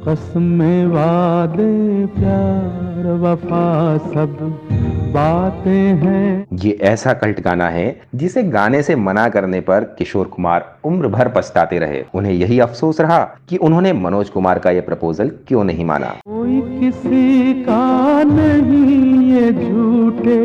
कसमें वादे प्यार वफा सब बातें हैं। ये ऐसा कल्ट गाना है जिसे गाने से मना करने पर किशोर कुमार उम्र भर पछताते रहे। उन्हें यही अफसोस रहा कि उन्होंने मनोज कुमार का ये प्रपोजल क्यों नहीं माना। कोई किसी का नहीं, ये झूठे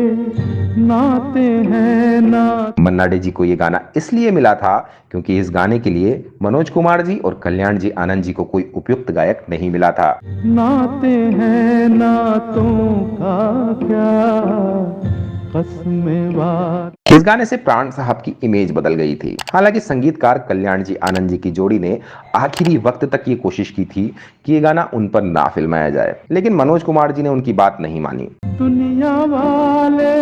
नाते हैं ना। मन्ना डे जी को ये गाना इसलिए मिला था क्योंकि इस गाने के लिए मनोज कुमार जी और कल्याण जी आनंद जी को कोई उपयुक्त गायक नहीं मिला था। नाते हैं नातों का क्या, कसमें वादे। इस गाने से प्राण साहब की इमेज बदल गई थी। हालांकि संगीतकार कल्याण जी आनंद जी की जोड़ी ने आखिरी वक्त तक ये कोशिश की थी कि ये गाना उन पर ना फिल्माया जाए, लेकिन मनोज कुमार जी ने उनकी बात नहीं मानी। दुनिया वाले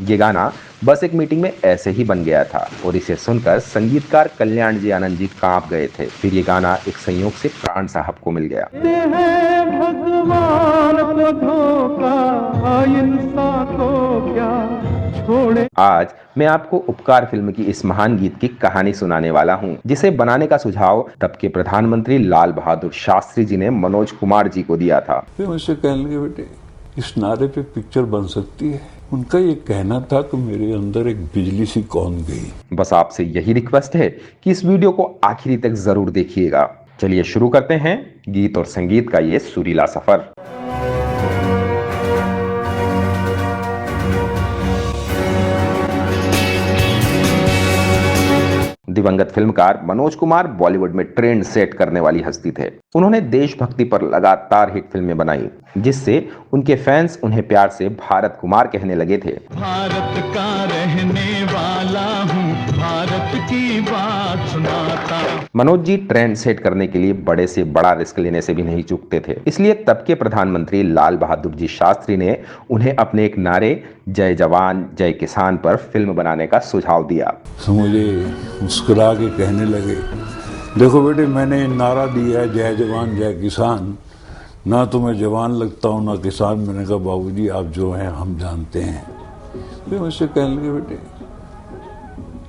ये गाना बस एक मीटिंग में ऐसे ही बन गया था और इसे सुनकर संगीतकार कल्याण जी आनंद जी कांप गए थे। फिर ये गाना एक संयोग से प्राण साहब को मिल गया। भगवान को धोखा, इंसान को क्या छोड़े। आज मैं आपको उपकार फिल्म की इस महान गीत की कहानी सुनाने वाला हूं, जिसे बनाने का सुझाव तब के प्रधानमंत्री लाल बहादुर शास्त्री जी ने मनोज कुमार जी को दिया था। फिर मुझसे कहने लगे, बेटे इस नारे पे पिक्चर बन सकती है। उनका ये कहना था कि मेरे अंदर एक बिजली सी कौन गई। बस आपसे यही रिक्वेस्ट है कि इस वीडियो को आखिरी तक जरूर देखिएगा। चलिए शुरू करते हैं गीत और संगीत का ये सुरीला सफर। दिवंगत फिल्मकार मनोज कुमार बॉलीवुड में ट्रेंड सेट करने वाली हस्ती थे। उन्होंने देशभक्ति पर लगातार हिट फिल्में बनाई, जिससे उनके फैंस उन्हें प्यार से भारत कुमार कहने लगे थे। भारत का रहने वाला हूँ, भारत की बात सुनाता। मनोज जी ट्रेंड सेट करने के लिए बड़े से बड़ा रिस्क लेने से भी नहीं चूकते थे। इसलिए तब के प्रधानमंत्री लाल बहादुर जी शास्त्री ने उन्हें अपने एक नारे जय जवान जय किसान पर फिल्म बनाने का सुझाव दिया। तो मुझे मुस्कुरा के कहने लगे, देखो बेटे मैंने नारा दिया है जय जवान जय किसान, ना तो मैं जवान लगता हूँ ना किसान। मैंने कहा बाबूजी आप जो हैं हम जानते हैं। फिर मुझसे कहने लगे, बेटे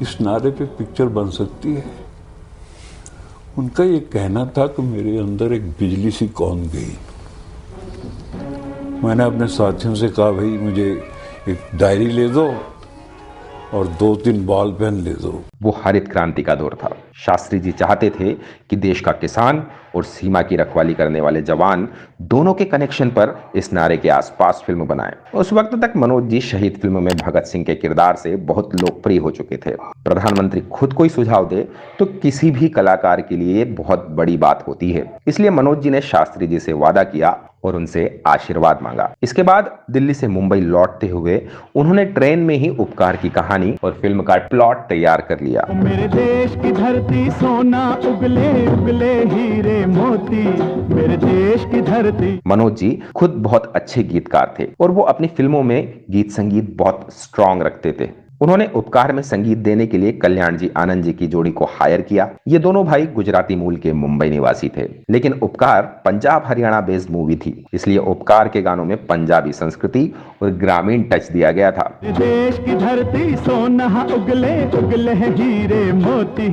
इस नारे पे पिक्चर बन सकती है। उनका ये कहना था कि मेरे अंदर एक बिजली सी कौन गई। मैंने अपने साथियों से कहा, भाई मुझे एक डायरी ले दो और 2-3 बॉल पेन ले दो। वो हरित क्रांति का दौर था। शास्त्री जी चाहते थे कि देश का किसान और सीमा की रखवाली करने वाले जवान दोनों के कनेक्शन पर इस नारे के आसपास फिल्म बनाएं। उस वक्त तक मनोज जी शहीद फिल्म में भगत सिंह के किरदार से बहुत लोकप्रिय हो चुके थे। प्रधानमंत्री खुद कोई सुझाव दे तो किसी भी कलाकार के लिए बहुत बड़ी बात होती है। इसलिए मनोज जी ने शास्त्री जी से वादा किया और उनसे आशीर्वाद मांगा। इसके बाद दिल्ली से मुंबई लौटते हुए उन्होंने ट्रेन में ही उपकार की कहानी और फिल्म का प्लॉट तैयार कर लिया। मेरे देश की धरती सोना, उगले उगले हीरे मोती, मेरे देश की धरती। मनोज जी खुद बहुत अच्छे गीतकार थे और वो अपनी फिल्मों में गीत संगीत बहुत स्ट्रॉन्ग रखते थे। उन्होंने उपकार में संगीत देने के लिए कल्याण जी आनंद जी की जोड़ी को हायर किया। ये दोनों भाई गुजराती मूल के मुंबई निवासी थे, लेकिन उपकार पंजाब हरियाणा बेस्ड मूवी थी, इसलिए उपकार के गानों में पंजाबी संस्कृति और ग्रामीण टच दिया गया था। देश की धरती सोना, उगले उगले हीरे मोती,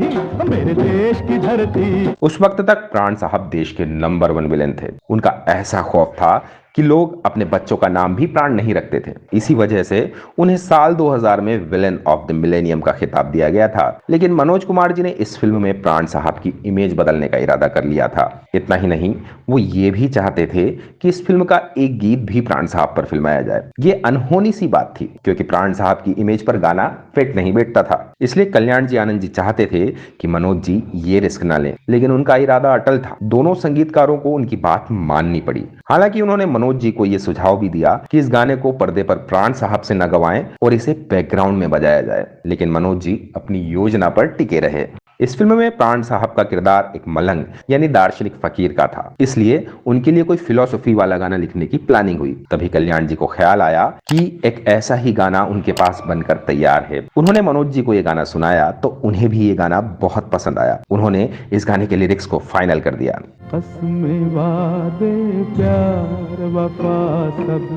मेरे देश की धरती। उस वक्त तक प्राण साहब देश के नंबर 1 विलेन थे। उनका ऐसा खौफ था कि लोग अपने बच्चों का नाम भी प्राण नहीं रखते थे। इसी वजह से उन्हें साल 2000 में विलेन ऑफ द मिलेनियम का खिताब दिया गया था। लेकिन मनोज कुमार जी ने इस फिल्म में प्राण साहब की इमेज बदलने का इरादा कर लिया था। इतना ही नहीं, वो ये भी चाहते थे कि इस फिल्म का एक गीत भी प्राण साहब पर फिल्माया जाए। ये अनहोनी सी बात थी क्योंकि प्राण साहब की इमेज पर गाना फिट नहीं बैठता था। इसलिए कल्याण जी आनंद जी चाहते थे कि मनोज जी ये रिस्क ना लें, लेकिन उनका इरादा अटल था। दोनों संगीतकारों को उनकी बात माननी पड़ी। हालांकि उन्होंने मनोज जी को यह सुझाव भी दिया कि इस गाने को पर्दे पर प्राण साहब से न गवाएं और इसे बैकग्राउंड में बजाया जाए, लेकिन मनोज जी अपनी योजना पर टिके रहे। इस फिल्म में प्राण साहब का किरदार एक मलंग यानी दार्शनिक फकीर का था, इसलिए उनके लिए कोई फिलॉसफी वाला गाना लिखने की प्लानिंग हुई। तभी कल्याण जी को ख्याल आया कि एक ऐसा ही गाना उनके पास बनकर तैयार है। उन्होंने मनोज जी को यह गाना सुनाया तो उन्हें भी ये गाना बहुत पसंद आया। उन्होंने इस गाने के लिरिक्स को फाइनल कर दिया। कसमें वादे प्यार वफा सब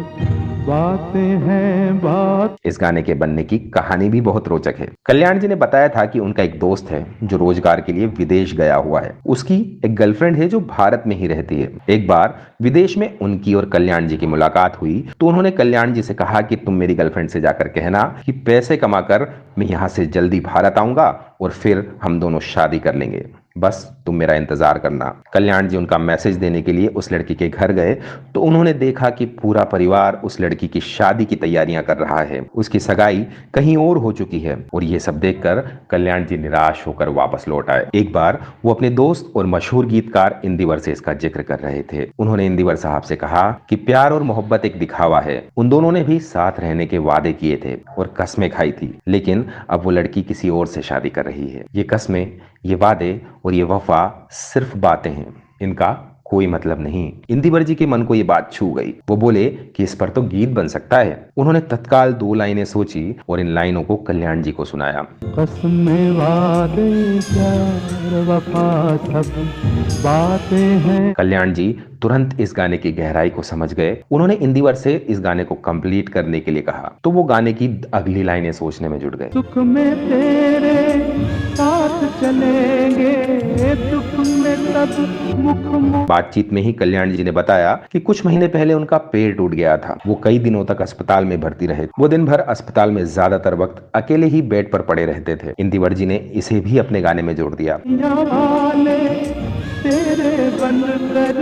बातें हैं बात। इस गाने के बनने की कहानी भी बहुत रोचक है। कल्याण जी ने बताया था कि उनका एक दोस्त है जो रोजगार के लिए विदेश गया हुआ है। उसकी एक गर्लफ्रेंड है जो भारत में ही रहती है। एक बार विदेश में उनकी और कल्याण जी की मुलाकात हुई तो उन्होंने कल्याण जी से कहा कि तुम मेरी गर्लफ्रेंड से जाकर कहना कि पैसे कमाकर मैं यहां से जल्दी भारत आऊंगा और फिर हम दोनों शादी कर लेंगे, बस तुम मेरा इंतजार करना। कल्याण जी उनका मैसेज देने के लिए उस लड़की के घर गए तो उन्होंने देखा कि पूरा परिवार उस लड़की की शादी की तैयारियां कर रहा है। उसकी सगाई कहीं और हो चुकी है और ये सब देखकर कल्याण जी निराश होकर वापस लौट आए। एक बार वो अपने दोस्त और मशहूर गीतकार इंदिवर से इसका जिक्र कर रहे थे। उन्होंने इंदिवर साहब से कहा कि प्यार और मोहब्बत एक दिखावा है। उन दोनों ने भी साथ रहने के वादे किए थे और कस्में खाई थी, लेकिन अब वो लड़की किसी और से शादी कर रही है। ये कस्में, ये वादे और ये वफा सिर्फ बातें हैं, इनका कोई मतलब नहीं। इंदिवर जी के मन को ये बात छू गई। वो बोले कि इस पर तो गीत बन सकता है। उन्होंने तत्काल 2 लाइनें सोची और इन लाइनों को कल्याण जी को सुनाया। कसमें वादे प्यार वफा सब बातें हैं। कल्याण जी तुरंत इस गाने की गहराई को समझ गए। उन्होंने इंदिवर से इस गाने को कंप्लीट करने के लिए कहा तो वो गाने की अगली लाइनें सोचने में जुट गए। सुख में तेरे साथ चलेंगे, दुख में तब मुख। बातचीत में ही कल्याण जी ने बताया कि कुछ महीने पहले उनका पेट टूट गया था। वो कई दिनों तक अस्पताल में भर्ती रहे। वो दिन भर अस्पताल में ज्यादातर वक्त अकेले ही बेड पर पड़े रहते थे। इंदिवर जी ने इसे भी अपने गाने में जोड़ दिया। तेरे बनकर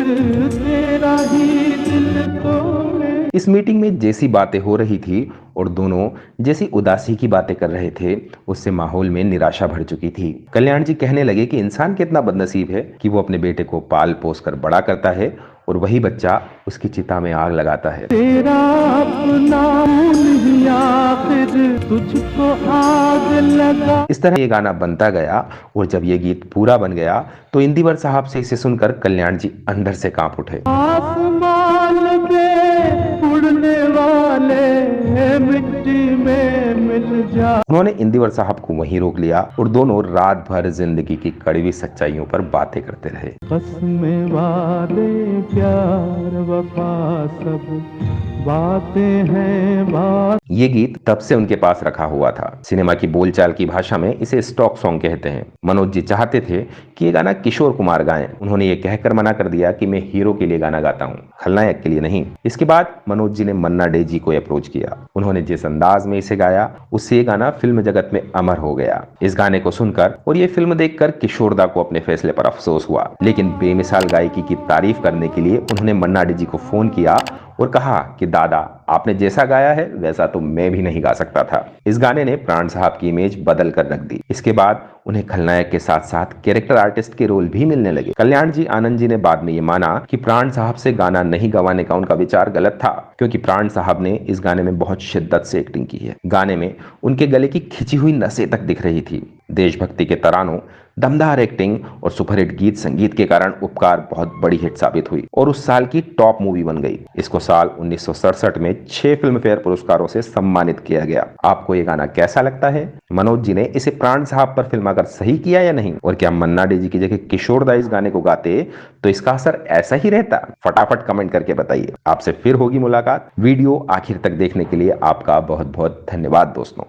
तेरा ही दिल तोड़े। इस मीटिंग में जैसी बातें हो रही थी और दोनों जैसी उदासी की बातें कर रहे थे, उससे माहौल में निराशा भर चुकी थी। कल्याण जी कहने लगे कि इंसान कितना बदनसीब है कि वो अपने बेटे को पाल पोस कर बड़ा करता है और वही बच्चा उसकी चिता में आग लगाता है। तेरा अपना नहीं आखिर तुझको आग लगा। इस तरह ये गाना बनता गया और जब ये गीत पूरा बन गया तो इंदिवर साहब से इसे सुनकर कल्याण जी अंदर से कांप उठे। आसमान पे उड़ने वाले मिट्टी में मिल जा। उन्होंने इंदिवर साहब को वहीं रोक लिया और दोनों रात भर जिंदगी की कड़वी सच्चाइयों पर बातें करते रहे। कसमें वादे प्यार वफा सब बातें हैं बात। ये गीत तब से उनके पास रखा हुआ था। सिनेमा की बोलचाल की भाषा में इसे स्टॉक सॉन्ग कहते हैं। मनोज जी चाहते थे कि ये गाना किशोर कुमार गाएं। उन्होंने ये कहकर मना कर दिया कि मैं हीरो के लिए गाना गाता हूँ, खलनायक के लिए नहीं। इसके बाद मनोज जी ने मन्ना डे जी को अप्रोच किया। उन्होंने जिस अंदाज में इसे गाया उससे ये गाना फिल्म जगत में अमर हो गया। इस गाने को सुनकर और ये फिल्म देखकर किशोरदा को अपने फैसले पर अफसोस हुआ, लेकिन बेमिसाल गायकी की तारीफ करने के लिए उन्होंने मन्ना डे जी को फोन किया और कहा कि दादा, आपने जैसा गाया है वैसा तो मैं भी नहीं गा सकता था। इस गाने ने प्राण साहब की इमेज बदल कर रख दी। इसके बाद उन्हें खलनायक के साथ साथ कैरेक्टर आर्टिस्ट के रोल भी मिलने लगे। कल्याण जी आनंद जी ने बाद में ये माना कि प्राण साहब से गाना नहीं गवाने का उनका विचार गलत था, क्योंकि प्राण साहब ने इस गाने में बहुत शिद्दत से एक्टिंग की है। गाने में उनके गले की खिंची हुई नसें तक दिख रही थी। देशभक्ति के तरानों, दमदार एक्टिंग और सुपरहिट गीत संगीत के कारण उपकार बहुत बड़ी हिट साबित हुई और उस साल की टॉप मूवी बन गई। इसको साल 1967 में 6 फिल्म फेयर पुरस्कारों से सम्मानित किया गया। आपको ये गाना कैसा लगता है? मनोज जी ने इसे प्राण साहब पर फिल्माकर सही किया या नहीं? और क्या मन्ना डे जी की जगह किशोरदा इस गाने को गाते तो इसका असर ऐसा ही रहता? फटाफट कमेंट करके बताइए। आपसे फिर होगी मुलाकात। वीडियो आखिर तक देखने के लिए आपका बहुत बहुत धन्यवाद दोस्तों।